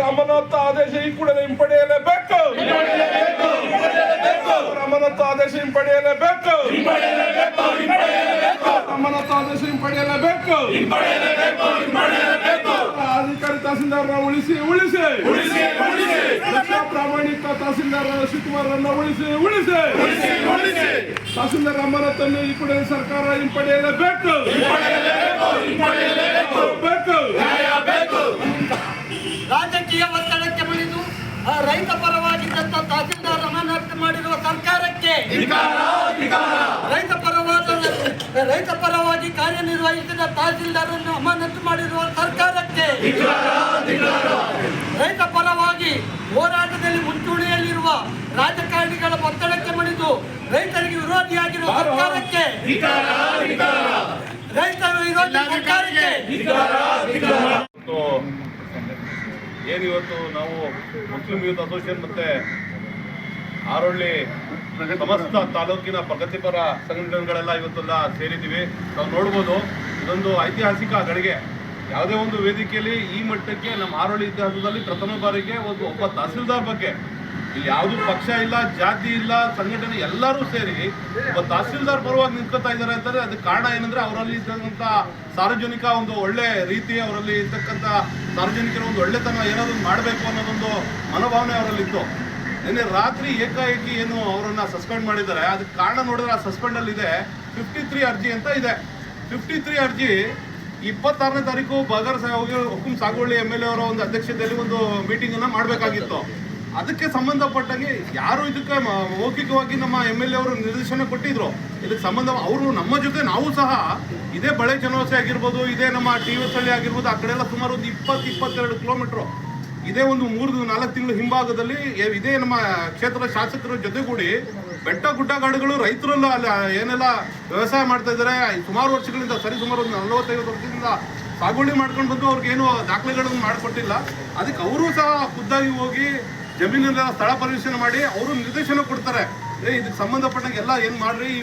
ಅಮಾನತ ಆದೇಶ ಈ ಕೂಡಲೇ ಹಿಂಪಡೆಯಲೇಬೇಕು. ಅಮಾನತ ಆದೇಶ ಹಿಂಪಡೆಯಲೇಬೇಕು. ಅಮಾನತ ಆದೇಶ ಹಿಂಪಡೆಯಲೇಬೇಕು. ಅಧಿಕಾರಿ ತಹಸೀಲ್ದಾರ್ ಉಳಿಸಿ ಪ್ರಾಮಾಣಿಕ ತಹಸೀಲ್ದಾರ್ ಶಿವಕುಮಾರ್ ಉಳಿಸಿ ತಹಸೀಲ್ದಾರ್ ಅಮಾನತನ್ನು ಈ ಕೂಡಲೇ ಸರ್ಕಾರ ಹಿಂಪಡೆಯಲೇಬೇಕು. ರಾಜಕೀಯ ಒತ್ತಡಕ್ಕೆ ಮಣಿದು ರೈತ ಪರವಾಗಿದ್ದಂತ ತಹಸೀಲ್ದಾರ್ ಅಮಾನತು ಮಾಡಿರುವ ಸರ್ಕಾರಕ್ಕೆ, ರೈತ ಪರವಾಗಿ ಕಾರ್ಯನಿರ್ವಹಿಸಿದ ತಹಸೀಲ್ದಾರ್ ಅನ್ನು ಅಮಾನತು ಮಾಡಿರುವ ಸರ್ಕಾರಕ್ಕೆ, ರೈತ ಪರವಾಗಿ ಹೋರಾಟದಲ್ಲಿ ಮುಂಚೂಣಿಯಲ್ಲಿರುವ ರಾಜಕಾರಣಿಗಳ ಒತ್ತಡಕ್ಕೆ ಮಣಿದು ರೈತರಿಗೆ ವಿರೋಧಿಯಾಗಿರುವ ಸರ್ಕಾರಕ್ಕೆ, ರೈತ ವಿರೋಧಿ ಸರ್ಕಾರಕ್ಕೆ ಏನಿವತ್ತು ನಾವು ಮುಸ್ಲಿಂ ಯೂತ್ ಅಸೋಸಿಯೇಷನ್ ಮತ್ತೆ ಆರೋಳ್ಳಿ ಸಮಸ್ತ ತಾಲೂಕಿನ ಪ್ರಗತಿಪರ ಸಂಘಟನೆಗಳೆಲ್ಲ ಇವತ್ತೆಲ್ಲ ಸೇರಿದ್ದೀವಿ. ನಾವು ನೋಡ್ಬೋದು, ಇದೊಂದು ಐತಿಹಾಸಿಕ ಗಳಿಗೆ. ಯಾವುದೇ ಒಂದು ವೇದಿಕೆಯಲ್ಲಿ ಈ ಮಟ್ಟಕ್ಕೆ ನಮ್ಮ ಆರೋಳ್ಳಿ ಇತಿಹಾಸದಲ್ಲಿ ಪ್ರಥಮ ಬಾರಿಗೆ ಒಬ್ಬ ತಹಸೀಲ್ದಾರ್ ಬಗ್ಗೆ, ಇಲ್ಲಿ ಯಾವುದೂ ಪಕ್ಷ ಇಲ್ಲ, ಜಾತಿ ಇಲ್ಲ, ಸಂಘಟನೆ ಎಲ್ಲರೂ ಸೇರಿ ಒಬ್ಬ ತಹಸೀಲ್ದಾರ್ ಪರವಾಗಿ ನಿಂತ್ಕೊತಾ ಇದ್ದಾರೆ ಅಂತಂದ್ರೆ ಅದಕ್ಕೆ ಕಾರಣ ಏನಂದ್ರೆ ಅವರಲ್ಲಿ ಇರ್ತಕ್ಕಂಥ ಸಾರ್ವಜನಿಕ ಒಂದು ಒಳ್ಳೆ ರೀತಿ, ಅವರಲ್ಲಿ ಇರ್ತಕ್ಕಂಥ ಸಾರ್ವಜನಿಕರ ಒಂದು ಒಳ್ಳೆತನ ಏನಾದ್ರು ಮಾಡಬೇಕು ಅನ್ನೋದೊಂದು ಮನೋಭಾವನೆ ಅವರಲ್ಲಿತ್ತು. ನಿನ್ನೆ ರಾತ್ರಿ ಏಕಾಏಕಿ ಏನು ಅವರನ್ನ ಸಸ್ಪೆಂಡ್ ಮಾಡಿದ್ದಾರೆ, ಅದಕ್ಕೆ ಕಾರಣ ನೋಡಿದ್ರೆ ಆ ಸಸ್ಪೆಂಡಲ್ಲಿ ಇದೆ 53 ಅರ್ಜಿ ಅಂತ ಇದೆ. 53 ಅರ್ಜಿ 26ನೇ ತಾರೀಕು ಬಗರ್ ಹುಕುಂ ಸಾಗುವಳ್ಳಿ MLA ಅವರ ಒಂದು ಅಧ್ಯಕ್ಷತೆಯಲ್ಲಿ ಒಂದು ಮೀಟಿಂಗನ್ನು ಮಾಡಬೇಕಾಗಿತ್ತು. ಅದಕ್ಕೆ ಸಂಬಂಧಪಟ್ಟಾಗೆ ಯಾರು ಇದಕ್ಕೆ ಮೌಖಿಕವಾಗಿ ನಮ್ಮ MLA ಅವರು ನಿರ್ದೇಶನ ಕೊಟ್ಟಿದ್ರು. ಇದಕ್ಕೆ ಸಂಬಂಧ ಅವರು ನಮ್ಮ ಜೊತೆ ನಾವು ಸಹ ಇದೇ ಬಳೆ ಜನವಸೆ ಆಗಿರ್ಬೋದು, ಇದೇ ನಮ್ಮ TVS ಹಳ್ಳಿ ಆಗಿರ್ಬೋದು, ಆ ಕಡೆ ಎಲ್ಲ ಸುಮಾರು ಒಂದು 20-22 ಕಿಲೋಮೀಟ್ರು ಇದೇ ಒಂದು 3-4 ತಿಂಗಳು ಹಿಂಭಾಗದಲ್ಲಿ ಇದೇ ನಮ್ಮ ಕ್ಷೇತ್ರದ ಶಾಸಕರ ಜೊತೆಗೂಡಿ ಬೆಟ್ಟ ಗುಡ್ಡಗಾಡುಗಳು ರೈತರೆಲ್ಲ ಅಲ್ಲಿ ಏನೆಲ್ಲ ವ್ಯವಸಾಯ ಮಾಡ್ತಾ ಇದ್ದಾರೆ, ಸುಮಾರು ವರ್ಷಗಳಿಂದ ಸುಮಾರು ಒಂದು 45 ವರ್ಷದಿಂದ ಸಾಗುವಳಿ ಮಾಡ್ಕೊಂಡು ಬಂದು ಅವ್ರಿಗೇನು ದಾಖಲೆಗಳನ್ನು ಮಾಡಿಕೊಟ್ಟಿಲ್ಲ. ಅದಕ್ಕೆ ಅವರು ಸಹ ಖುದ್ದಾಗಿ ಹೋಗಿ ಜಮೀನೆಲ್ಲ ಸ್ಥಳ ಪರಿಶೀಲನೆ ಮಾಡಿ ಅವರು ನಿರ್ದೇಶನ ಕೊಡ್ತಾರೆ. ಇದಕ್ಕೆ ಸಂಬಂಧಪಟ್ಟಂಗೆ ಎಲ್ಲ ಏನು ಮಾಡ್ರಿ ಈ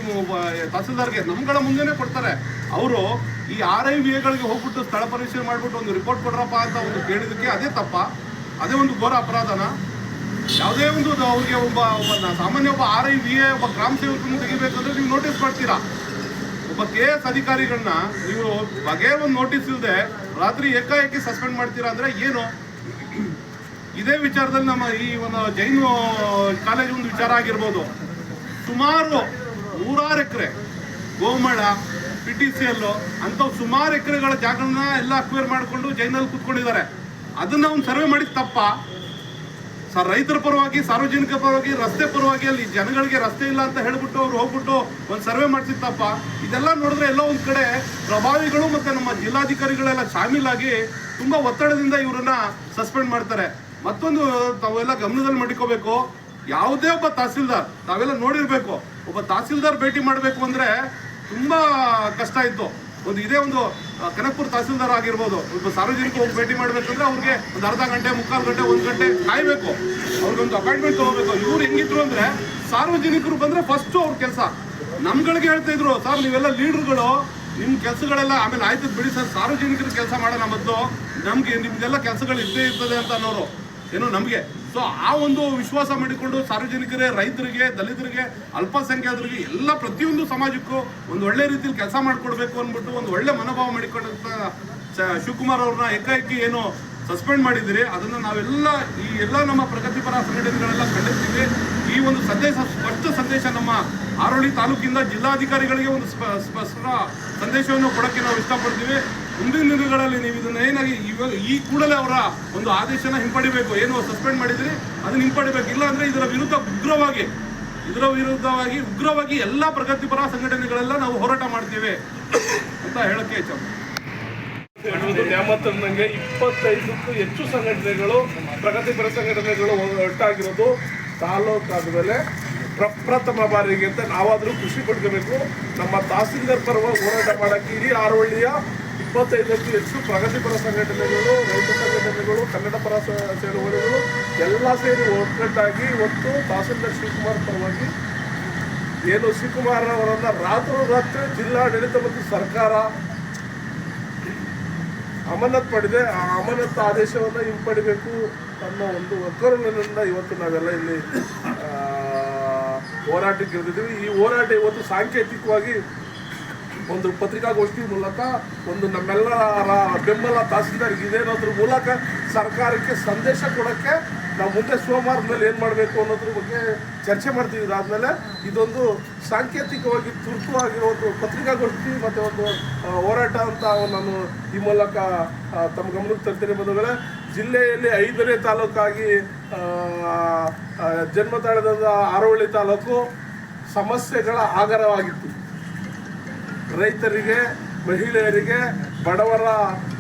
ತಹಸೀಲ್ದಾರ್ಗೆ ನಮ್ಗಳ ಮುಂದೆನೇ ಕೊಡ್ತಾರೆ. ಅವರು ಈ RIVAಗಳಿಗೆ ಹೋಗ್ಬಿಟ್ಟು ಸ್ಥಳ ಪರಿಶೀಲನೆ ಮಾಡಿಬಿಟ್ಟು ಒಂದು ರಿಪೋರ್ಟ್ ಕೊಡ್ರಪ್ಪ ಅಂತ ಒಂದು ಕೇಳಿದಕ್ಕೆ ಅದೇ ತಪ್ಪ, ಅದೇ ಒಂದು ಘೋರ ಅಪರಾಧನ. ಯಾವುದೇ ಒಂದು ಅವ್ರಿಗೆ ಒಬ್ಬ ಸಾಮಾನ್ಯ ಒಬ್ಬ RIVA ಒಬ್ಬ ಗ್ರಾಮ ಸೇವಕರನ್ನು ತೆಗಿಬೇಕಂದ್ರೆ ನೀವು ನೋಟಿಸ್ ಮಾಡ್ತೀರಾ. ಒಬ್ಬ KS ಅಧಿಕಾರಿಗಳನ್ನ ನೀವು ಬಗೆ ಒಂದು ನೋಟಿಸ್ ಇಲ್ಲದೆ ರಾತ್ರಿ ಏಕಾಏಕಿ ಸಸ್ಪೆಂಡ್ ಮಾಡ್ತೀರಾ ಅಂದರೆ ಏನು? ಇದೇ ವಿಚಾರದಲ್ಲಿ ನಮ್ಮ ಈ ಒಂದು ಜೈನ್ ಕಾಲೇಜ್ ಒಂದು ವಿಚಾರ ಆಗಿರ್ಬೋದು, ಸುಮಾರು 100 ಎಕರೆ ಗೋಮಳ PTCL ಅಂಥವು ಸುಮಾರು ಎಕರೆಗಳ ಜಾಗಗಳನ್ನ ಎಲ್ಲ ಅಕ್ವೈರ್ ಮಾಡಿಕೊಂಡು ಜೈನಲ್ಲಿ ಕೂತ್ಕೊಂಡಿದ್ದಾರೆ. ಅದನ್ನ ಒಂದು ಸರ್ವೆ ಮಾಡಿದ ತಪ್ಪ ಸರ್. ರೈತರ ಪರವಾಗಿ, ಸಾರ್ವಜನಿಕ ಪರವಾಗಿ, ರಸ್ತೆ ಪರವಾಗಿ ಅಲ್ಲಿ ಜನಗಳಿಗೆ ರಸ್ತೆ ಇಲ್ಲ ಅಂತ ಹೇಳ್ಬಿಟ್ಟು ಅವ್ರು ಹೋಗ್ಬಿಟ್ಟು ಒಂದು ಸರ್ವೆ ಮಾಡಿಸಿದ ತಪ್ಪ. ಇದೆಲ್ಲ ನೋಡಿದ್ರೆ ಎಲ್ಲೋ ಒಂದು ಕಡೆ ಪ್ರಭಾವಿಗಳು ಮತ್ತು ನಮ್ಮ ಜಿಲ್ಲಾಧಿಕಾರಿಗಳೆಲ್ಲ ಶಾಮೀಲಾಗಿ ತುಂಬ ಒತ್ತಡದಿಂದ ಇವರನ್ನ ಸಸ್ಪೆಂಡ್ ಮಾಡ್ತಾರೆ. ಮತ್ತೊಂದು ತಾವೆಲ್ಲ ಗಮನದಲ್ಲಿ ಮಾಡಿಕೋಬೇಕು, ಯಾವುದೇ ಒಬ್ಬ ತಹಸೀಲ್ದಾರ್ ತಾವೆಲ್ಲ ನೋಡಿರ್ಬೇಕು, ಒಬ್ಬ ತಹಸೀಲ್ದಾರ್ ಭೇಟಿ ಮಾಡಬೇಕು ಅಂದರೆ ತುಂಬ ಕಷ್ಟ ಇತ್ತು. ಒಂದು ಇದೇ ಒಂದು ಕನಕಪುರ ತಹಸೀಲ್ದಾರ್ ಆಗಿರ್ಬೋದು, ಒಬ್ಬ ಸಾರ್ವಜನಿಕ ಹೋಗಿ ಭೇಟಿ ಮಾಡಬೇಕಂದ್ರೆ ಅವ್ರಿಗೆ ಒಂದು ಅರ್ಧ ಗಂಟೆ, 3/4 ಗಂಟೆ, 1 ಗಂಟೆ ಕಾಯಬೇಕು, ಅವ್ರಿಗೊಂದು ಅಪಾಯಿಂಟ್ಮೆಂಟ್ ತೊಗೋಬೇಕು. ಇವ್ರು ಹೆಂಗಿದ್ರು ಅಂದರೆ ಸಾರ್ವಜನಿಕರು ಬಂದರೆ ಫಸ್ಟು ಅವ್ರ ಕೆಲಸ ನಮ್ಗಳಿಗೆ ಹೇಳ್ತಾ ಇದ್ರು, ಸರ್ ನೀವೆಲ್ಲ ಲೀಡ್ರುಗಳು, ನಿಮ್ಮ ಕೆಲಸಗಳೆಲ್ಲ ಆಮೇಲೆ ಆಯ್ತದ ಬಿಡಿ ಸರ್, ಸಾರ್ವಜನಿಕರ ಕೆಲಸ ಮಾಡೋಣ ಮೊದಲು, ನಮಗೆ ನಿಮ್ದೆಲ್ಲ ಕೆಲಸಗಳು ಇದ್ದೇ ಇರ್ತದೆ ಅಂತ ಅನ್ನೋರು ಏನೋ ನಮಗೆ. ಸೊ ಆ ಒಂದು ವಿಶ್ವಾಸ ಮಾಡಿಕೊಂಡು ಸಾರ್ವಜನಿಕರೇ, ರೈತರಿಗೆ, ದಲಿತರಿಗೆ, ಅಲ್ಪಸಂಖ್ಯಾತರಿಗೆ ಎಲ್ಲ ಪ್ರತಿಯೊಂದು ಸಮಾಜಕ್ಕೂ ಒಂದು ಒಳ್ಳೆ ರೀತಿಯಲ್ಲಿ ಕೆಲಸ ಮಾಡಿಕೊಡ್ಬೇಕು ಅಂದ್ಬಿಟ್ಟು ಒಂದು ಒಳ್ಳೆ ಮನೋಭಾವ ಮಾಡಿಕೊಂಡಂಥ ಶಿವಕುಮಾರ್ ಅವ್ರನ್ನ ಏಕಾಏಕಿ ಏನು ಸಸ್ಪೆಂಡ್ ಮಾಡಿದ್ದೀರಿ, ಅದನ್ನು ನಾವೆಲ್ಲ ಈ ಎಲ್ಲ ನಮ್ಮ ಪ್ರಗತಿಪರ ಸಂಘಟನೆಗಳೆಲ್ಲ ಖಂಡಿಸ್ತೀವಿ. ಈ ಒಂದು ಸಂದೇಶ, ಸ್ಪಷ್ಟ ಸಂದೇಶ ನಮ್ಮ ಆರೋಳಿ ತಾಲೂಕಿಂದ ಜಿಲ್ಲಾಧಿಕಾರಿಗಳಿಗೆ ಒಂದು ಸ್ಪಷ್ಟ ಸಂದೇಶವನ್ನು ಕೊಡೋಕ್ಕೆ ನಾವು ಇಷ್ಟಪಡ್ತೀವಿ. ಮುಂದಿನ ದಿನಗಳಲ್ಲಿ ನೀವು ಇದನ್ನ ಏನಾಗಿ ಇವಾಗ ಈ ಕೂಡಲೇ ಅವರ ಒಂದು ಆದೇಶನ ಹಿಂಪಡಿಬೇಕು. ಏನು ಸಸ್ಪೆಂಡ್ ಮಾಡಿದ್ರಿ ಅದನ್ನ ಹಿಂಪಡಿಬೇಕು, ಇಲ್ಲ ಅಂದರೆ ಇದರ ವಿರುದ್ಧ ಉಗ್ರವಾಗಿ ಎಲ್ಲ ಪ್ರಗತಿಪರ ಸಂಘಟನೆಗಳೆಲ್ಲ ನಾವು ಹೋರಾಟ ಮಾಡ್ತೀವಿ ಅಂತ ಹೇಳಕ್ಕೆ ಇಚ್ಛೆ. ನ್ಯಾಮತ್ತಂಗೆ 25ಕ್ಕೂ ಹೆಚ್ಚು ಸಂಘಟನೆಗಳು, ಪ್ರಗತಿಪರ ಸಂಘಟನೆಗಳು ಒಟ್ಟಾಗಿರೋದು ತಾಲೂಕಾದ ಮೇಲೆ ಪ್ರಪ್ರಥಮ ಬಾರಿಗೆ ಅಂತ ನಾವಾದರೂ ಖುಷಿ ಪಡ್ಕೋಬೇಕು. ನಮ್ಮ ತಹಸೀಲ್ದಾರ್ ಪರವಾಗಿ ಹೋರಾಟ ಮಾಡೋಕ್ಕೆ ಇಡೀ ಆರೋಳ್ಳಿಯ 25ಕ್ಕೂ ಹೆಚ್ಚು ಪ್ರಗತಿಪರ ಸಂಘಟನೆಗಳು, ರೈತ ಸಂಘಟನೆಗಳು, ಕನ್ನಡ ಪರ ಚಳವಳಿಗಳು ಎಲ್ಲ ಸೇರಿ ಒಗ್ಗಟ್ಟಾಗಿ ಇವತ್ತು ತಹಸೀಲ್ದಾರ್ ಶಿವಕುಮಾರ್ ಪರವಾಗಿ ಏನು ಶಿವಕುಮಾರ್ ಅವರನ್ನ ರಾತ್ರೋರಾತ್ರಿ ಜಿಲ್ಲಾಡಳಿತ ಮತ್ತು ಸರ್ಕಾರ ಅಮಾನತ್ ಮಾಡಿದೆ. ಆ ಅಮಾನತ್ ಆದೇಶವನ್ನು ಹಿಂಪಡಿಬೇಕು ಅನ್ನೋ ಒಂದು ಒಕ್ಕರಣೆಯಿಂದ ಇವತ್ತು ನಾವೆಲ್ಲ ಇಲ್ಲಿ ಹೋರಾಟಕ್ಕೆ ಇಳಿದಿದ್ದೀವಿ. ಈ ಹೋರಾಟ ಇವತ್ತು ಸಾಂಕೇತಿಕವಾಗಿ ಒಂದು ಪತ್ರಿಕಾಗೋಷ್ಠಿ ಮೂಲಕ ಒಂದು ನಮ್ಮೆಲ್ಲರ ಬೆಂಬಲ ತಹಸೀಲ್ದಾರ್ಗೆ ಇದೆ ಅನ್ನೋದ್ರ ಮೂಲಕ ಸರ್ಕಾರಕ್ಕೆ ಸಂದೇಶ ಕೊಡೋಕ್ಕೆ ನಾವು ಮುಂದೆ ಸೋಮವಾರದಲ್ಲಿ ಏನು ಮಾಡಬೇಕು ಅನ್ನೋದ್ರ ಬಗ್ಗೆ ಚರ್ಚೆ ಮಾಡ್ತೀವಿ. ಇದಾದಮೇಲೆ ಇದೊಂದು ಸಾಂಕೇತಿಕವಾಗಿ ತುರ್ತುವಾಗಿರೋ ಒಂದು ಪತ್ರಿಕಾಗೋಷ್ಠಿ ಮತ್ತು ಒಂದು ಹೋರಾಟ ಅಂತ ನಾನು ಈ ಮೂಲಕ ತಮ್ಮ ಗಮನಕ್ಕೆ ತರ್ತೇನೆ. ಬಂಧುಗಳೇ, ಜಿಲ್ಲೆಯಲ್ಲಿ 5ನೇ ತಾಲೂಕಾಗಿ ಜನ್ಮ ತಾಳದ ಹಾರೋಹಳ್ಳಿ ತಾಲೂಕು ಸಮಸ್ಯೆಗಳ ಆಗರವಾಗಿತ್ತು. ರೈತರಿಗೆ, ಮಹಿಳೆಯರಿಗೆ, ಬಡವರ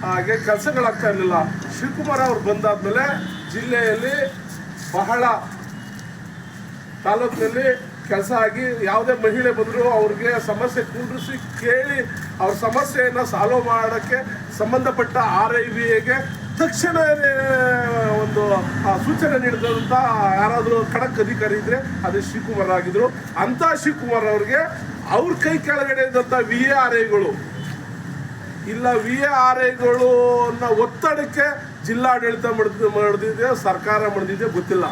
ಹಾಗೆ ಕೆಲಸಗಳಾಗ್ತಾ ಇರಲಿಲ್ಲ. ಶಿವಕುಮಾರ್ ಅವರು ಬಂದಾದ್ಮೇಲೆ ಜಿಲ್ಲೆಯಲ್ಲಿ ಬಹಳ ತಾಲೂಕಿನಲ್ಲಿ ಕೆಲಸ ಆಗಿ ಯಾವುದೇ ಮಹಿಳೆ ಬಂದರೂ ಅವ್ರಿಗೆ ಸಮಸ್ಯೆ ಕುಂಡ್ರಿಸಿ ಕೇಳಿ ಅವ್ರ ಸಮಸ್ಯೆಯನ್ನು ಸಾಲ್ವ್ ಮಾಡೋಕ್ಕೆ ಸಂಬಂಧಪಟ್ಟ RIVAಗೆ ತಕ್ಷಣ ಒಂದು ಸೂಚನೆ ನೀಡಿದಂಥ ಯಾರಾದರೂ ಖಡಕ್ ಅಧಿಕಾರಿ ಇದ್ದರೆ ಅದು ಶಿವಕುಮಾರ್ ಆಗಿದ್ರು. ಅಂಥ ಶಿವಕುಮಾರ್ ಅವ್ರಿಗೆ ಅವ್ರ ಕೈ ಕೆಳಗಡೆ ಇದ್ದಂಥ VARIಗಳು ಇಲ್ಲ, VARIಗಳು ಅನ್ನೋ ಒತ್ತಡಕ್ಕೆ ಜಿಲ್ಲಾಡಳಿತ ಮಾಡಿದೆ, ಸರ್ಕಾರ ಮಾಡಿದೆ ಗೊತ್ತಿಲ್ಲ.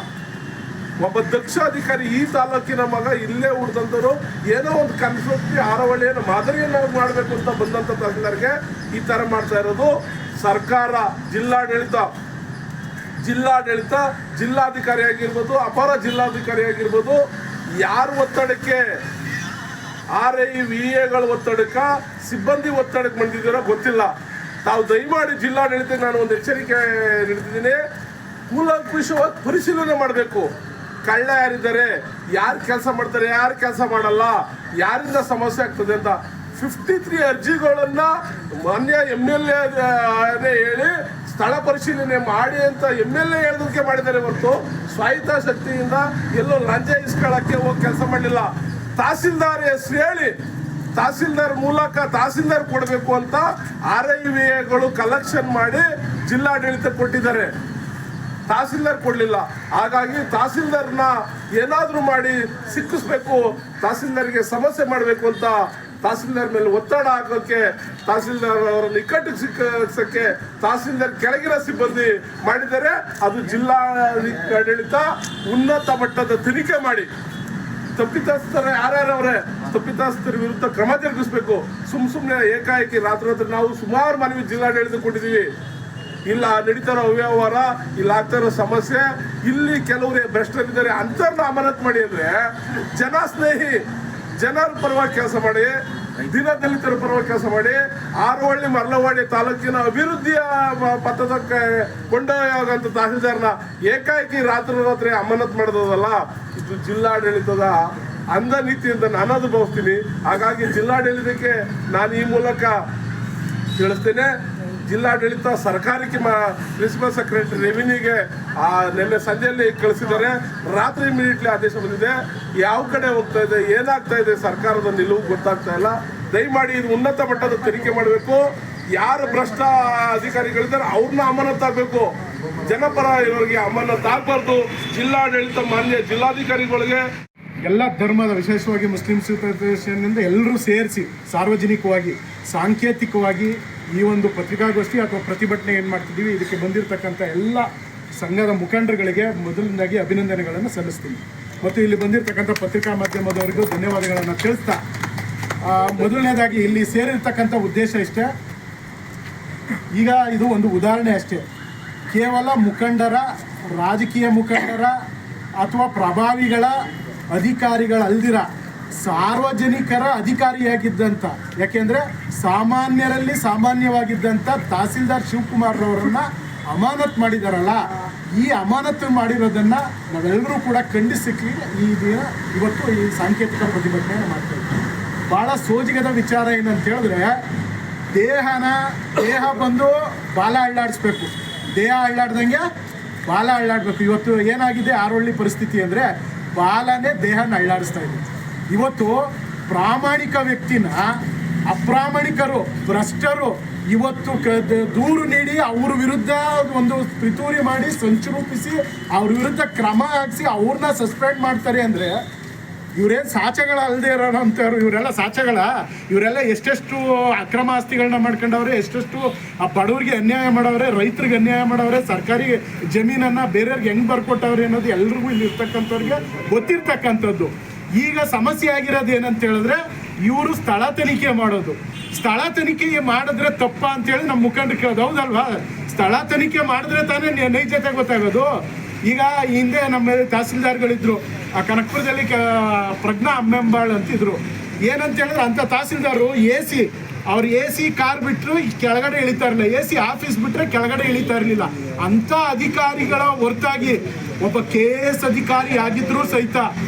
ಒಬ್ಬ ದಕ್ಷ ಅಧಿಕಾರಿ ಈ ತಾಲೂಕಿನ ಮಗ ಇಲ್ಲೇ ಉಳಿದಂಥವ್ರು ಏನೋ ಒಂದು ಕನ್ಸೋತ್ತಿ ಹಾರೋಹಳ್ಳಿಯನ್ನು ಮಾದರಿಯನ್ನು ಮಾಡಬೇಕು ಅಂತ ಬಂದಂಥ ತಹಸೀಲ್ದಾರ್ಗೆ ಈ ಥರ ಮಾಡ್ತಾ ಇರೋದು ಸರ್ಕಾರ, ಜಿಲ್ಲಾಡಳಿತ, ಜಿಲ್ಲಾಧಿಕಾರಿ ಆಗಿರ್ಬೋದು, ಅಪರ ಜಿಲ್ಲಾಧಿಕಾರಿ ಆಗಿರ್ಬೋದು, ಯಾರ ಒತ್ತಡಕ್ಕೆ RIVAಗಳ ಒತ್ತಡಕ್ಕೆ, ಸಿಬ್ಬಂದಿ ಒತ್ತಡಕ್ಕೆ ಬಂದಿದ್ದೀರೋ ಗೊತ್ತಿಲ್ಲ. ತಾವು ದಯಮಾಡಿ ಜಿಲ್ಲಾಡಳಿತಕ್ಕೆ ನಾನು ಒಂದು ಎಚ್ಚರಿಕೆ ನೀಡ್ತಿದ್ದೀನಿ. ಕೂಲಂಕುಷವಾಗಿ ಪರಿಶೀಲನೆ ಮಾಡಬೇಕು. ಕಳ್ಳ ಯಾರಿದ್ದಾರೆ, ಯಾರು ಕೆಲಸ ಮಾಡ್ತಾರೆ, ಯಾರು ಕೆಲಸ ಮಾಡಲ್ಲ, ಯಾರಿಂದ ಸಮಸ್ಯೆ ಆಗ್ತದೆ ಅಂತ 53 ಅರ್ಜಿಗಳನ್ನು ಮಾನ್ಯ MLA ಹೇಳಿ ಸ್ಥಳ ಪರಿಶೀಲನೆ ಮಾಡಿ ಅಂತ MLA ಹೇಳೋದಕ್ಕೆ ಮಾಡಿದ್ದಾರೆ ಹೊರತು ಸ್ವಾಯತ್ತ ಶಕ್ತಿಯಿಂದ ಎಲ್ಲೋ ಲಂಚ ಇಸ್ಕೊಳ್ಳೋಕ್ಕೆ ಹೋಗಿ ಕೆಲಸ ಮಾಡಲಿಲ್ಲ. ತಹಸೀಲ್ದಾರ್ ಹೆಸರು ಹೇಳಿ ತಹಸೀಲ್ದಾರ್ ಮೂಲಕ ತಹಸೀಲ್ದಾರ್ ಕೊಡಬೇಕು ಅಂತ RIVAಗಳು ಕಲೆಕ್ಷನ್ ಮಾಡಿ ಜಿಲ್ಲಾಡಳಿತ ಕೊಟ್ಟಿದ್ದಾರೆ. ತಹಸೀಲ್ದಾರ್ ಕೊಡಲಿಲ್ಲ. ಹಾಗಾಗಿ ತಹಸೀಲ್ದಾರ್ನ ಏನಾದರೂ ಮಾಡಿ ಸಿಕ್ಕಿಸ್ಬೇಕು, ತಹಸೀಲ್ದಾರ್ಗೆ ಸಮಸ್ಯೆ ಮಾಡಬೇಕು ಅಂತ ತಹಸೀಲ್ದಾರ್ ಮೇಲೆ ಒತ್ತಡ ಹಾಕೋಕ್ಕೆ, ತಹಸೀಲ್ದಾರ್ ಅವರನ್ನು ಇಕ್ಕಟ್ಟಿಗೆ ಸಿಕ್ಕಿಸೋಕ್ಕೆ ತಹಸೀಲ್ದಾರ್ ಕೆಳಗಿನ ಸಿಬ್ಬಂದಿ ಮಾಡಿದ್ದಾರೆ. ಅದು ಜಿಲ್ಲಾಡಳಿತ ಉನ್ನತ ಮಟ್ಟದ ತನಿಖೆ ಮಾಡಿ ತಪ್ಪಿತಸ್ಥರ ಯಾರ್ಯಾರವ್ರೆ ತಪ್ಪಿತಸ್ಥರ ವಿರುದ್ಧ ಕ್ರಮ ಜರುಗಿಸ್ಬೇಕು. ಸುಮ್ಮನೆ ಏಕಾಏಕಿ ರಾತ್ರಿ ನಾವು ಸುಮಾರು ಮನವಿ ಜಿಲ್ಲಾಡಳಿತ ಕೊಟ್ಟಿದ್ದೀವಿ. ಇಲ್ಲ ನಡೀತಾರೋ ಅವ್ಯವಹಾರ, ಇಲ್ಲ ಆಗ್ತಾರೋ ಸಮಸ್ಯೆ, ಇಲ್ಲಿ ಕೆಲವರು ಭ್ರಷ್ಟರಿದ್ದಾರೆ ಅಂತರ್ನ ಅಮಾನತ್ ಮಾಡಿ ಅಂದರೆ ಜನಸ್ನೇಹಿ, ಜನರ ಪರವಾಗಿ ಕೆಲಸ ಮಾಡಿ, ದೀನದಲಿತರ ಪರವಾಗಿ ಕೆಲಸ ಮಾಡಿ, ಹಾರೋಹಳ್ಳಿ ಮರಳವಾಡಿ ತಾಲೂಕಿನ ಅಭಿವೃದ್ಧಿಯ ಪಥದಕ್ಕೆ ಕೊಂಡೊಯ್ಯುವಂಥ ತಹಸೀಲ್ದಾರ್ನ ಏಕಾಏಕಿ ರಾತ್ರಿ ಅಮಾನತ್ ಮಾಡೋದಲ್ಲ, ಇದು ಜಿಲ್ಲಾಡಳಿತದ ಅಂಧ ನೀತಿ ಅಂತ ನಾನು ಅನುಭವಿಸ್ತೀನಿ. ಹಾಗಾಗಿ ಜಿಲ್ಲಾಡಳಿತಕ್ಕೆ ನಾನು ಈ ಮೂಲಕ ತಿಳಿಸ್ತೇನೆ. ಜಿಲ್ಲಾಡಳಿತ ಸರ್ಕಾರಕ್ಕೆ ಪ್ರಿನ್ಸಿಪಲ್ ಸೆಕ್ರೆಟರಿ ರೆವಿನ್ಯೂಗೆ ನಿನ್ನೆ ಸಂಜೆಯಲ್ಲಿ ಕಳಿಸಿದ್ದಾರೆ. ರಾತ್ರಿ ಇಮಿಡಿಯೇಟ್ಲಿ ಆದೇಶ ಬಂದಿದೆ. ಯಾವ ಕಡೆ ಹೋಗ್ತಾ ಇದೆ, ಏನಾಗ್ತಾ ಇದೆ, ಸರ್ಕಾರದ ನಿಲುವು ಗೊತ್ತಾಗ್ತಾ ಇಲ್ಲ. ದಯಮಾಡಿ ಇದು ಉನ್ನತ ಮಟ್ಟದ ತನಿಖೆ ಮಾಡಬೇಕು. ಯಾರು ಭ್ರಷ್ಟ ಅಧಿಕಾರಿಗಳಿದ್ದಾರೆ ಅವ್ರನ್ನ ಅಮಾನತಾಗಬೇಕು. ಜನಪರ ಇರೋರಿಗೆ ಅಮಾನತಾಗಬಾರ್ದು. ಜಿಲ್ಲಾಡಳಿತ ಮಾನ್ಯ ಜಿಲ್ಲಾಧಿಕಾರಿಗಳಿಗೆ ಎಲ್ಲ ಧರ್ಮದ, ವಿಶೇಷವಾಗಿ ಮುಸ್ಲಿಮ್ಸ್ ಫೆಡರೇಷನ್ನಿಂದ ಎಲ್ಲರೂ ಸೇರಿಸಿ ಸಾರ್ವಜನಿಕವಾಗಿ, ಸಾಂಕೇತಿಕವಾಗಿ ಈ ಒಂದು ಪತ್ರಿಕಾಗೋಷ್ಠಿ ಅಥವಾ ಪ್ರತಿಭಟನೆ ಏನು ಮಾಡ್ತಿದ್ದೀವಿ, ಇದಕ್ಕೆ ಬಂದಿರತಕ್ಕಂಥ ಎಲ್ಲ ಸಂಘದ ಮುಖಂಡರುಗಳಿಗೆ ಮೊದಲನೇದಾಗಿ ಅಭಿನಂದನೆಗಳನ್ನು ಸಲ್ಲಿಸ್ತೀನಿ. ಮತ್ತು ಇಲ್ಲಿ ಬಂದಿರತಕ್ಕಂಥ ಪತ್ರಿಕಾ ಮಾಧ್ಯಮದವರಿಗೂ ಧನ್ಯವಾದಗಳನ್ನು ತಿಳಿಸ್ತಾ, ಮೊದಲನೇದಾಗಿ ಇಲ್ಲಿ ಸೇರಿರ್ತಕ್ಕಂಥ ಉದ್ದೇಶ ಇಷ್ಟೇ. ಈಗ ಇದು ಒಂದು ಉದಾಹರಣೆ ಅಷ್ಟೇ. ಕೇವಲ ಮುಖಂಡರ, ರಾಜಕೀಯ ಮುಖಂಡರ ಅಥವಾ ಪ್ರಭಾವಿಗಳ ಅಧಿಕಾರಿಗಳಲ್ದಿರ ಸಾರ್ವಜನಿಕರ ಅಧಿಕಾರಿಯಾಗಿದ್ದಂಥ, ಯಾಕೆಂದರೆ ಸಾಮಾನ್ಯರಲ್ಲಿ ಸಾಮಾನ್ಯವಾಗಿದ್ದಂಥ ತಹಸೀಲ್ದಾರ್ ಶಿವಕುಮಾರ್ ಅವರನ್ನು ಅಮಾನತ್ ಮಾಡಿದಾರಲ್ಲ, ಈ ಅಮಾನತು ಮಾಡಿರೋದನ್ನು ನಾವೆಲ್ಲರೂ ಕೂಡ ಖಂಡಿಸಲಿಕ್ಕೆ ಈ ದಿನ ಇವತ್ತು ಈ ಸಾಂಕೇತಿಕ ಪ್ರತಿಭಟನೆಯನ್ನು ಮಾಡ್ತಾಯಿದ್ದೀವಿ. ಭಾಳ ಸೋಜಿಗದ ವಿಚಾರ ಏನಂತ ಹೇಳಿದ್ರೆ, ದೇಹ ಬಂದು ಬಾಲ ಅಳ್ಳಾಡಿಸ್ಬೇಕು, ದೇಹ ಅಳ್ಳಾಡ್ದಂಗೆ ಬಾಲ ಅಳ್ಳಾಡಬೇಕು. ಇವತ್ತು ಏನಾಗಿದೆ ಹಾರೋಹಳ್ಳಿ ಪರಿಸ್ಥಿತಿ ಅಂದರೆ, ಬಾಲನೇ ದೇಹನ ಅಳ್ಳಾಡಿಸ್ತಾ ಇದೆ. ಇವತ್ತು ಪ್ರಾಮಾಣಿಕ ವ್ಯಕ್ತಿನ ಅಪ್ರಾಮಾಣಿಕರು, ಭ್ರಷ್ಟರು ಇವತ್ತು ದೂರು ನೀಡಿ ಅವ್ರ ವಿರುದ್ಧ ಒಂದು ಪಿತೂರಿ ಮಾಡಿ ಸಂಚು ರೂಪಿಸಿ ಅವ್ರ ವಿರುದ್ಧ ಕ್ರಮ ಹಾಕಿಸಿ ಅವ್ರನ್ನ ಸಸ್ಪೆಂಡ್ ಮಾಡ್ತಾರೆ ಅಂದರೆ ಇವರೇನು ಸಾಚಗಳ ಅಲ್ಲದೆ ಇರೋಂಥವ್ರು, ಇವರೆಲ್ಲ ಸಾಚಗಳ, ಇವರೆಲ್ಲ ಎಷ್ಟೆಷ್ಟು ಅಕ್ರಮ ಆಸ್ತಿಗಳನ್ನ ಮಾಡ್ಕೊಂಡವ್ರೆ, ಎಷ್ಟೆಷ್ಟು ಆ ಬಡವ್ರಿಗೆ ಅನ್ಯಾಯ ಮಾಡವ್ರೆ, ರೈತರಿಗೆ ಅನ್ಯಾಯ ಮಾಡವ್ರೆ, ಸರ್ಕಾರಿ ಜಮೀನನ್ನು ಬೇರೆಯವ್ರಿಗೆ ಹೆಂಗೆ ಬರ್ಕೊಟ್ಟವ್ರೆ ಅನ್ನೋದು ಎಲ್ರಿಗೂ ಇಲ್ಲಿ ಇರ್ತಕ್ಕಂಥವ್ರಿಗೆ ಗೊತ್ತಿರ್ತಕ್ಕಂಥದ್ದು. ಈಗ ಸಮಸ್ಯೆ ಆಗಿರೋದು ಏನಂತ ಹೇಳಿದ್ರೆ ಇವರು ಸ್ಥಳ ತನಿಖೆ ಮಾಡೋದು. ಸ್ಥಳ ತನಿಖೆ ಮಾಡಿದ್ರೆ ತಪ್ಪ ಅಂತೇಳಿ ನಮ್ಮ ಮುಖಂಡರು ಕೇಳೋದು, ಹೌದಲ್ವಾ? ಸ್ಥಳ ತನಿಖೆ ಮಾಡಿದ್ರೆ ತಾನೇ ನೈಜತೆ ಗೊತ್ತಾಗೋದು. ಈಗ ಹಿಂದೆ ನಮ್ಮ ತಹಸೀಲ್ದಾರ್ಗಳಿದ್ರು, ಆ ಕನಕಪುರದಲ್ಲಿ ಪ್ರಜ್ಞಾ ಅಮ್ಮೆಂಬಾಳ್ ಅಂತಿದ್ರು. ಏನಂತ ಹೇಳಿದ್ರೆ ಅಂಥ ತಹಸೀಲ್ದಾರು ಅವ್ರು ಎ ಸಿ ಕಾರ್ ಬಿಟ್ಟರು ಕೆಳಗಡೆ ಇಳಿತಾ ಇರಲಿಲ್ಲ, ಎ ಸಿ ಆಫೀಸ್ ಬಿಟ್ಟರೆ ಕೆಳಗಡೆ ಇಳಿತಾ ಇರಲಿಲ್ಲ. ಅಂಥ ಅಧಿಕಾರಿಗಳ ಹೊರತಾಗಿ ಒಬ್ಬ KS ಅಧಿಕಾರಿ ಆಗಿದ್ರೂ ಸಹಿತ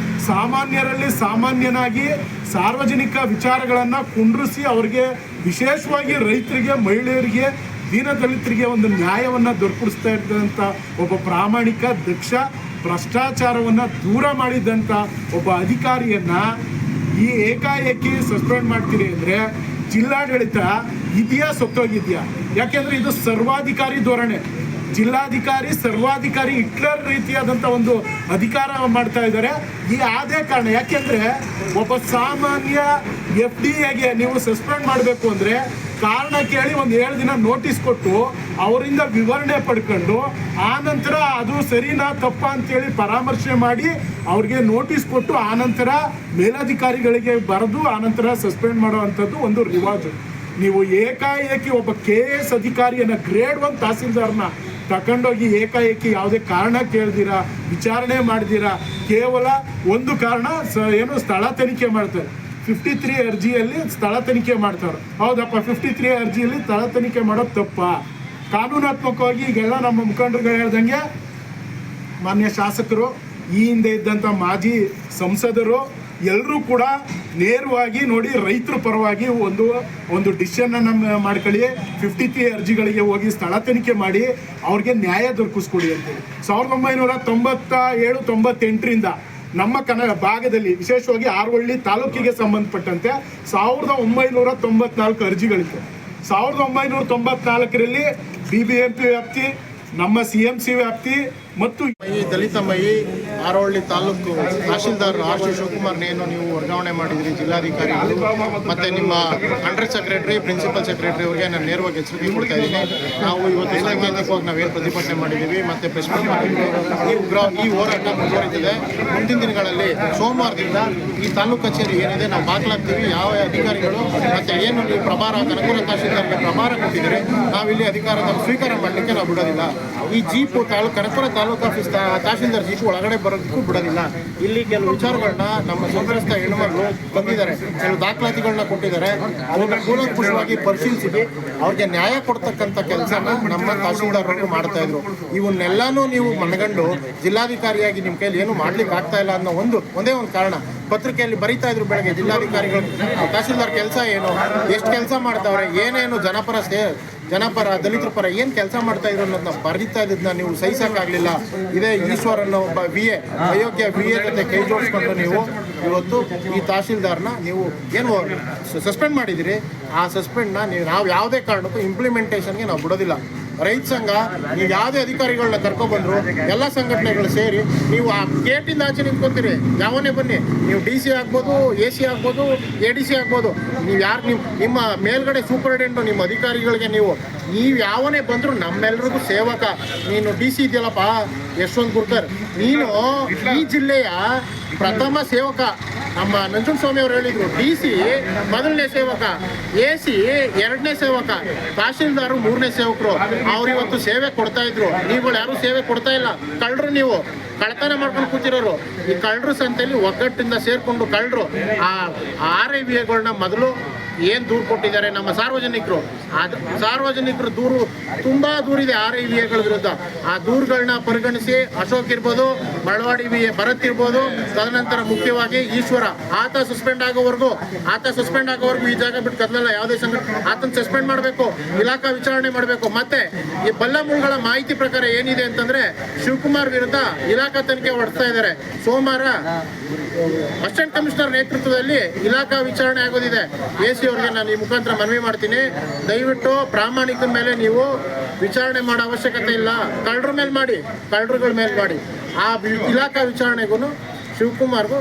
ಸಾಮಾನ್ಯರಲ್ಲಿ ಸಾಮಾನ್ಯನಾಗಿ ಸಾರ್ವಜನಿಕ ವಿಚಾರಗಳನ್ನು ಕುಂಡ್ರಿಸಿ ಅವ್ರಿಗೆ, ವಿಶೇಷವಾಗಿ ರೈತರಿಗೆ, ಮಹಿಳೆಯರಿಗೆ, ದೀನದಲಿತರಿಗೆ ಒಂದು ನ್ಯಾಯವನ್ನು ದೊರಕಿಸ್ತಾ ಇದ್ದಂಥ ಒಬ್ಬ ಪ್ರಾಮಾಣಿಕ, ದಕ್ಷ, ಭ್ರಷ್ಟಾಚಾರವನ್ನು ದೂರ ಮಾಡಿದ್ದಂಥ ಒಬ್ಬ ಅಧಿಕಾರಿಯನ್ನು ಈ ಏಕಾಏಕಿ ಸಸ್ಪೆಂಡ್ ಮಾಡ್ತೀರಿ ಅಂದರೆ ಜಿಲ್ಲಾಡಳಿತ ಇದೆಯಾ ಸತ್ತೋಗಿದೆಯಾ? ಯಾಕೆಂದರೆ ಇದು ಸರ್ವಾಧಿಕಾರಿ ಧೋರಣೆ. ಜಿಲ್ಲಾಧಿಕಾರಿ ಸರ್ವಾಧಿಕಾರಿ ಹಿಟ್ಲರ್ ರೀತಿಯಾದಂಥ ಒಂದು ಅಧಿಕಾರ ಮಾಡ್ತಾ ಇದ್ದಾರೆ. ಈ ಅದೇ ಕಾರಣ. ಯಾಕೆಂದರೆ ಒಬ್ಬ ಸಾಮಾನ್ಯ FDAಗೆ ನೀವು ಸಸ್ಪೆಂಡ್ ಮಾಡಬೇಕು ಅಂದರೆ ಕಾರಣ ಕೇಳಿ ಒಂದು 7 ದಿನ ನೋಟಿಸ್ ಕೊಟ್ಟು ಅವರಿಂದ ವಿವರಣೆ ಪಡ್ಕೊಂಡು ಆನಂತರ ಅದು ಸರಿನಾ ತಪ್ಪ ಅಂತೇಳಿ ಪರಾಮರ್ಶೆ ಮಾಡಿ ಅವ್ರಿಗೆ ನೋಟಿಸ್ ಕೊಟ್ಟು ಆನಂತರ ಮೇಲಧಿಕಾರಿಗಳಿಗೆ ಬರೆದು ಆನಂತರ ಸಸ್ಪೆಂಡ್ ಮಾಡುವಂಥದ್ದು ಒಂದು ರಿವಾಜು. ನೀವು ಏಕಾಏಕಿ ಒಬ್ಬ KS ಅಧಿಕಾರಿಯನ್ನು ಗ್ರೇಡ್ 1 ತಹಸೀಲ್ದಾರ್ನ ತಗೊಂಡೋಗಿ ಏಕಾಏಕಿ ಯಾವುದೇ ಕಾರಣ ಕೇಳ್ದಿರಾ, ವಿಚಾರಣೆ ಮಾಡ್ದಿರಾ, ಕೇವಲ ಒಂದು ಕಾರಣ ಏನು ಸ್ಥಳ ತನಿಖೆ ಮಾಡ್ತಾರೆ. 53 ಅರ್ಜಿಯಲ್ಲಿ ಸ್ಥಳ ತನಿಖೆ ಮಾಡ್ತಾರೆ. ಹೌದಪ್ಪ, 53 ಅರ್ಜಿಯಲ್ಲಿ ಸ್ಥಳ ತನಿಖೆ ಮಾಡೋದು ತಪ್ಪ? ಕಾನೂನಾತ್ಮಕವಾಗಿ ಈಗೆಲ್ಲ ನಮ್ಮ ಮುಖಂಡರುಗಳು ಹೇಳ್ದಂಗೆ ಮಾನ್ಯ ಶಾಸಕರು, ಈ ಹಿಂದೆ ಇದ್ದಂಥ ಮಾಜಿ ಸಂಸದರು ಎಲ್ಲರೂ ಕೂಡ ನೇರವಾಗಿ ನೋಡಿ ರೈತರ ಪರವಾಗಿ ಒಂದು ಡಿಸಿಷನನ್ನು ಮಾಡ್ಕೊಳ್ಳಿ. 53 ಅರ್ಜಿಗಳಿಗೆ ಹೋಗಿ ಸ್ಥಳ ತನಿಖೆ ಮಾಡಿ ಅವ್ರಿಗೆ ನ್ಯಾಯ ದೊರಕಿಸ್ಕೊಡಿ ಅಂತೇಳಿ 1997-98ರಿಂದ ನಮ್ಮ ಭಾಗದಲ್ಲಿ ವಿಶೇಷವಾಗಿ ಆರವಳ್ಳಿ ತಾಲೂಕಿಗೆ ಸಂಬಂಧಪಟ್ಟಂತೆ 1994 ಅರ್ಜಿಗಳಿತ್ತು. 1994ರಲ್ಲಿ BBMP ವ್ಯಾಪ್ತಿ, ನಮ್ಮ CMC ವ್ಯಾಪ್ತಿ ಮತ್ತು ಈ ದಲಿತ ಮಹಿ ಆರವಳ್ಳಿ ತಾಲೂಕು ತಹಶೀಲ್ದಾರ್ RC ಶಿವಕುಮಾರ್ನೇನು ನೀವು ವರ್ಗಾವಣೆ ಮಾಡಿದ್ರಿ ಜಿಲ್ಲಾಧಿಕಾರಿಗಳು ಮತ್ತು ನಿಮ್ಮ ಅಂಡರ್ ಸೆಕ್ರೆಟರಿ, ಪ್ರಿನ್ಸಿಪಲ್ ಸೆಕ್ರೆಟರಿ ಅವರಿಗೆ ನಾನು ನೇರವಾಗಿ ಎಚ್ಚರಿಕೆ ಕೊಡ್ತಾ ಇದ್ದೀನಿ. ನಾವು ಇವತ್ತು ಸಾಂಕೇತಿಕವಾಗಿ ನಾವೇನು ಪ್ರತಿಭಟನೆ ಮಾಡಿದ್ದೀವಿ ಮತ್ತು ಪ್ರೆಸ್ ಮೀಟ್ ಮಾಡಿದ್ದೀವಿ. ಈ ಹೋರಾಟ ಮುಂದುವರಿದಿದೆ. ಮುಂದಿನ ದಿನಗಳಲ್ಲಿ ಸೋಮವಾರದಿಂದ ಈ ತಾಲೂಕು ಕಚೇರಿ ಏನಿದೆ ನಾವು ಬಾಗ್ಲಾಗ್ತೀವಿ. ಯಾವ ಅಧಿಕಾರಿಗಳು ಮತ್ತು ಏನು ನೀವು ಪ್ರಭಾರ ಕನಕಪುರ ತಹಶೀಲ್ದಾರ್ಗೆ ಪ್ರಭಾರ ಕೊಟ್ಟಿದ್ದೀರಿ, ನಾವಿಲ್ಲಿ ಅಧಿಕಾರದ ಸ್ವೀಕಾರ ಮಾಡಲಿಕ್ಕೆ ನಾವು ಬಿಡೋದಿಲ್ಲ. ಈ jeep Kanakapura taluk office tahsildar jeep ಒಳಗಡೆ ಬರೋದಕ್ಕೂ ಬಿಡೋದಿಲ್ಲ. ಇಲ್ಲಿ ಕೆಲವು ವಿಚಾರಗಳನ್ನ ನಮ್ಮ ಸಂತ್ರಸ್ತ ಹೆಣ್ಣುಮಕ್ಕಳು ಬಂದಿದ್ದಾರೆ, ಕೆಲವು ದಾಖಲಾತಿಗಳನ್ನ ಕೊಟ್ಟಿದ್ದಾರೆ. ಅದನ್ನು ಕೂಲಂಕುಷವಾಗಿ ಪರಿಶೀಲಿಸಿ ಅವ್ರಿಗೆ ನ್ಯಾಯ ಕೊಡ್ತಕ್ಕಂಥ ಕೆಲಸನ ನಮ್ಮ ತಹಶೀಲ್ದಾರರು ಮಾಡ್ತಾ ಇದ್ರು. ಇವನ್ನೆಲ್ಲಾನು ನೀವು ಮನಗಂಡು ಜಿಲ್ಲಾಧಿಕಾರಿಯಾಗಿ ನಿಮ್ಮ ಕೈಲಿ ಏನು ಮಾಡ್ಲಿಕ್ಕೆ ಆಗ್ತಾ ಇಲ್ಲ ಅನ್ನೋ ಒಂದೇ ಒಂದು ಕಾರಣ ಪತ್ರಿಕೆಯಲ್ಲಿ ಬರೀತಾ ಇದ್ರು ಬೆಳಗ್ಗೆ. ಜಿಲ್ಲಾಧಿಕಾರಿಗಳು ತಹಶೀಲ್ದಾರ್ ಕೆಲಸ ಏನು, ಎಷ್ಟು ಕೆಲಸ ಮಾಡ್ತಾವ್ರೆ, ಏನೇನು ಜನಪರ ದಲಿತರ ಪರ ಏನು ಕೆಲಸ ಮಾಡ್ತಾ ಇದ್ರು ಅನ್ನೋದನ್ನ ಬರೀತಾ ಇದ್ದನ್ನ ನೀವು ಸಹಿಸೋಕ್ಕಾಗಲಿಲ್ಲ. ಇದೇ ಈಶ್ವರ್ ಅನ್ನೋ ಒಬ್ಬ VA, ಅಯೋಗ್ಯ VA ಜೊತೆ ಕೈ ಜೋಡಿಸ್ಕೊಂಡು ನೀವು ಇವತ್ತು ಈ ತಹಶೀಲ್ದಾರ್ನ ನೀವು ಏನು ಸಸ್ಪೆಂಡ್ ಮಾಡಿದಿರಿ, ಆ ಸಸ್ಪೆಂಡ್ನ ನಾವು ಯಾವುದೇ ಕಾರಣಕ್ಕೂ ಇಂಪ್ಲಿಮೆಂಟೇಷನ್ಗೆ ನಾವು ಬಿಡೋದಿಲ್ಲ. ರೈತ ಸಂಘ ನೀವು ಯಾವುದೇ ಅಧಿಕಾರಿಗಳನ್ನ ಕರ್ಕೊಬಂದ್ರು ಎಲ್ಲ ಸಂಘಟನೆಗಳು ಸೇರಿ ನೀವು ಆ ಗೇಟಿಂದ ಆಚೆ ನಿಂತ್ಕೊತೀರಿ. ಯಾವನೇ ಬನ್ನಿ, ನೀವು DC ಆಗ್ಬೋದು, AC ಆಗ್ಬೋದು, ADC ಆಗ್ಬೋದು, ನೀವು ಯಾರು ನಿಮ್ಮ ಮೇಲ್ಗಡೆ ಸೂಪರಿಂಟೆಂಡು ನಿಮ್ಮ ಅಧಿಕಾರಿಗಳಿಗೆ ನೀವು ಯಾವನೇ ಬಂದರೂ ನಮ್ಮೆಲ್ಲರಿಗೂ ಸೇವಕ. ನೀನು DC ಇದೆಯಲ್ಲಪ್ಪ ಯಶವಂತ್ ಗುರ್ಕರ್, ನೀನು ಈ ಜಿಲ್ಲೆಯ ಪ್ರಥಮ ಸೇವಕ. ನಮ್ಮ ನಂಜುಂಡಸ್ವಾಮಿ ಅವರು ಹೇಳಿದ್ರು, DC ಮೊದಲನೇ ಸೇವಕ, AC 2ನೇ ಸೇವಕ, ತಹಶೀಲ್ದಾರು 3ನೇ ಸೇವಕರು. ಅವ್ರು ಇವತ್ತು ಸೇವೆ ಕೊಡ್ತಾ ಇದ್ರು, ನೀವುಗಳು ಯಾರು ಸೇವೆ ಕೊಡ್ತಾ ಇಲ್ಲ. ಕಳ್ಳರು, ನೀವು ಕಳ್ತನ ಮಾಡ್ಕೊಂಡು ಕೂತಿರೋರು. ಈ ಕಳ್ಳರು ಸಂತೆಯಲ್ಲಿ ಒಗ್ಗಟ್ಟಿಂದ ಸೇರ್ಕೊಂಡು ಕಳ್ಳರು ಆ RIVAಗಳನ್ನ ಮೊದಲು ಏನು ದೂರು ಕೊಟ್ಟಿದ್ದಾರೆ ನಮ್ಮ ಸಾರ್ವಜನಿಕರು, ಸಾರ್ವಜನಿಕರು ದೂರು ತುಂಬ ದೂರಿದೆ RIVAಗಳ ವಿರುದ್ಧ. ಆ ದೂರುಗಳನ್ನ ಪರಿಗಣಿಸಿ ಅಶೋಕ್ ಇರ್ಬೋದು, ಮಳವಾಡಿ ಭರತ್ ಇರ್ಬೋದು, ತದನಂತರ ಮುಖ್ಯವಾಗಿ ಈಶ್ವರ, ಆತ ಸಸ್ಪೆಂಡ್ ಆಗೋವರೆಗೂ ಈ ಜಾಗ ಬಿಟ್ಟು ಕದಲಲ್ಲ ಯಾವುದೇ ಸಂಘಟನೆ. ಆತನ ಸಸ್ಪೆಂಡ್ ಮಾಡಬೇಕು, ಇಲಾಖಾ ವಿಚಾರಣೆ ಮಾಡಬೇಕು. ಮತ್ತೆ ಈ ಬಲ್ಲಮೂಲಗಳ ಮಾಹಿತಿ ಪ್ರಕಾರ ಏನಿದೆ ಅಂತಂದ್ರೆ ಶಿವಕುಮಾರ್ ವಿರುದ್ಧ ಇಲಾಖಾ ತನಿಖೆ ಹೊಡ್ತಾ ಇದ್ದಾರೆ. ಸೋಮವಾರ ಅಸಿಸ್ಟೆಂಟ್ ಕಮಿಷನರ್ ನೇತೃತ್ವದಲ್ಲಿ ಇಲಾಖಾ ವಿಚಾರಣೆ ಆಗೋದಿದೆ. AC ಅವರಿಗೆ ನಾನು ಈ ಮುಖಾಂತರ ಮನವಿ ಮಾಡ್ತೀನಿ, ದಯವಿಟ್ಟು ಪ್ರಾಮಾಣಿಕರ ಮೇಲೆ ನೀವು ವಿಚಾರಣೆ ಮಾಡೋ ಅವಶ್ಯಕತೆ ಇಲ್ಲ. ಕಳ್ಳರ ಮೇಲೆ ಮಾಡಿ, ಕಳ್ಳರುಗಳ ಮೇಲೆ ಮಾಡಿ. ಆ ಇಲಾಖಾ ವಿಚಾರಣೆಗೂ ಶಿವಕುಮಾರ್ಗೂ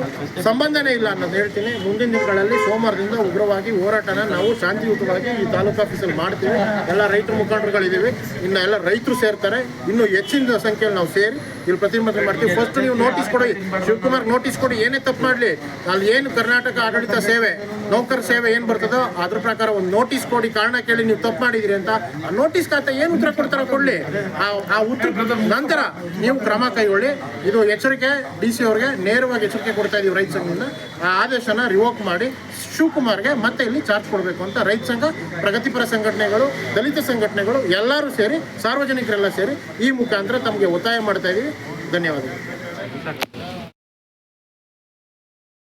ಸಂಬಂಧನೇ ಇಲ್ಲ ಅನ್ನೋದು ಹೇಳ್ತೀನಿ. ಮುಂದಿನ ದಿನಗಳಲ್ಲಿ ಸೋಮವಾರದಿಂದ ಉಗ್ರವಾಗಿ ಹೋರಾಟನ ನಾವು ಶಾಂತಿಯುತವಾಗಿ ಈ ತಾಲೂಕು ಆಫೀಸಲ್ಲಿ ಮಾಡ್ತೀವಿ. ಎಲ್ಲ ರೈತರ ಮುಖಂಡರುಗಳಿದ್ದೀವಿ, ಇನ್ನು ಎಲ್ಲ ರೈತರು ಸೇರ್ತಾರೆ. ಇನ್ನು ಹೆಚ್ಚಿನ ಸಂಖ್ಯೆಯಲ್ಲಿ ನಾವು ಸೇರಿ ಇಲ್ಲಿ ಪ್ರತಿಭಟನೆ ಮಾಡ್ತೀವಿ. ಫಸ್ಟ್ ನೀವು ನೋಟಿಸ್ ಕೊಡಿ, ಶಿವಕುಮಾರ್ ನೋಟಿಸ್ ಕೊಡಿ. ಏನೇ ತಪ್ಪು ಮಾಡಲಿ, ಅಲ್ಲಿ ಏನು ಕರ್ನಾಟಕ ಆಡಳಿತ ಸೇವೆ, ನೌಕರ ಸೇವೆ ಏನು ಬರ್ತದೋ ಅದ್ರ ಪ್ರಕಾರ ಒಂದು ನೋಟಿಸ್ ಕೊಡಿ. ಕಾರಣ ಕೇಳಿ ನೀವು ತಪ್ಪು ಮಾಡಿದಿರಿ ಅಂತ. ಆ ನೋಟಿಸ್ ಖಾತೆ ಏನು ಉತ್ತರ ಕೊಡ್ತಾರೋ ಕೊಡಲಿ. ಆ ಉತ್ತರ ನಂತರ ನೀವು ಕ್ರಮ ಕೈಗೊಳ್ಳಿ. ಇದು ಎಚ್ಚರಿಕೆ DC ಅವ್ರಿಗೆ ನೇರವಾಗಿ ಎಚ್ಚರಿಕೆ ಕೊಡ್ತಾ ಇದೀವಿ ರೈತ ಸಂಘದಿಂದ. ಆ ಆದೇಶನ ರಿವೋಕ್ ಮಾಡಿ ಶಿವಕುಮಾರ್ಗೆ ಮತ್ತೆ ಇಲ್ಲಿ ಚಾರ್ಜ್ ಕೊಡಬೇಕು ಅಂತ ರೈತ ಸಂಘ, ಪ್ರಗತಿಪರ ಸಂಘಟನೆಗಳು, ದಲಿತ ಸಂಘಟನೆಗಳು ಎಲ್ಲರೂ ಸೇರಿ, ಸಾರ್ವಜನಿಕರೆಲ್ಲ ಸೇರಿ ಈ ಮುಖಾಂತರ ತಮಗೆ ಒತ್ತಾಯ ಮಾಡ್ತಾ ಇದೀವಿ. ಧನ್ಯವಾದಗಳು.